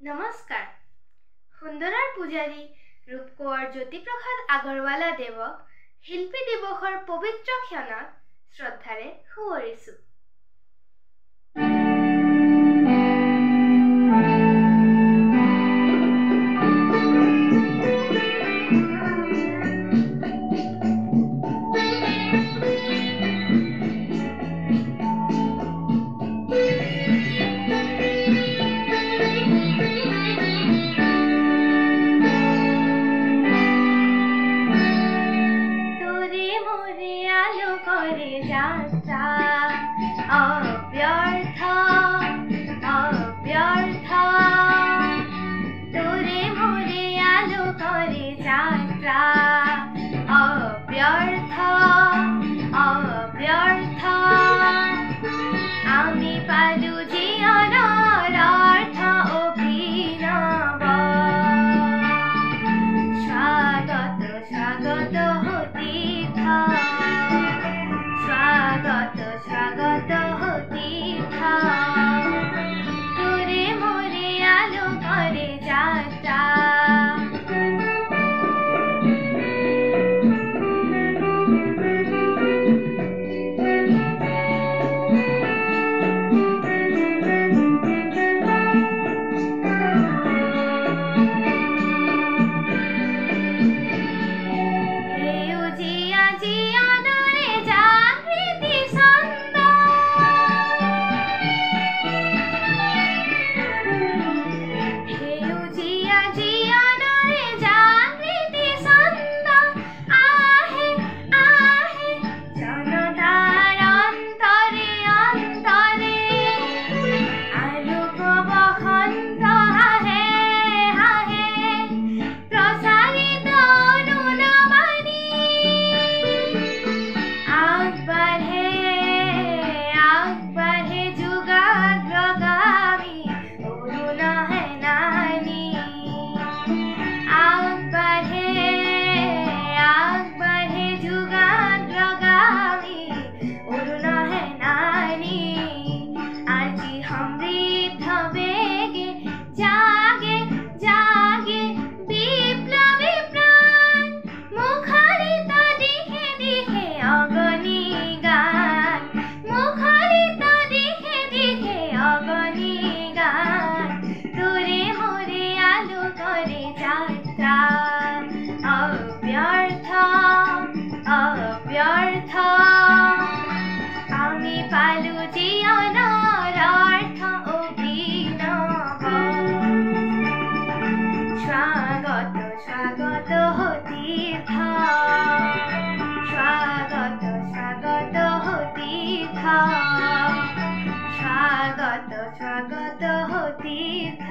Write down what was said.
নমস্কাৰ। সুন্দৰৰ পূজাৰী ৰূপকোঁৱৰ জ্যোতিপ্ৰসাদ আগৰৱালা দেৱক শিল্পী দিৱসৰ পবিত্ৰ ক্ষণত শ্ৰদ্ধাৰে সুঁৱৰিছোঁ। যাত্ৰা অব্যৰ্থ অব্যৰ্থ তোৰে মোৰে আলোকৰে যাত্ৰা অব্যৰ্থ অব্যৰ্থ আমি পালো জীৱনৰ অৰ্থ অভিনৱ স্বাগত স্বাগত তীৰ্থ স্বাগত তীৰ্থ তোৰে মোৰে আলোকৰে যাত্ৰা অব্যৰ্থ আমি পালো জীৱনৰ অৰ্থ অভিনৱ স্বাগত স্বাগত তীৰ্থ স্বাগত স্বাগত তীৰ্থ স্বাগত স্বাগত তীৰ্থ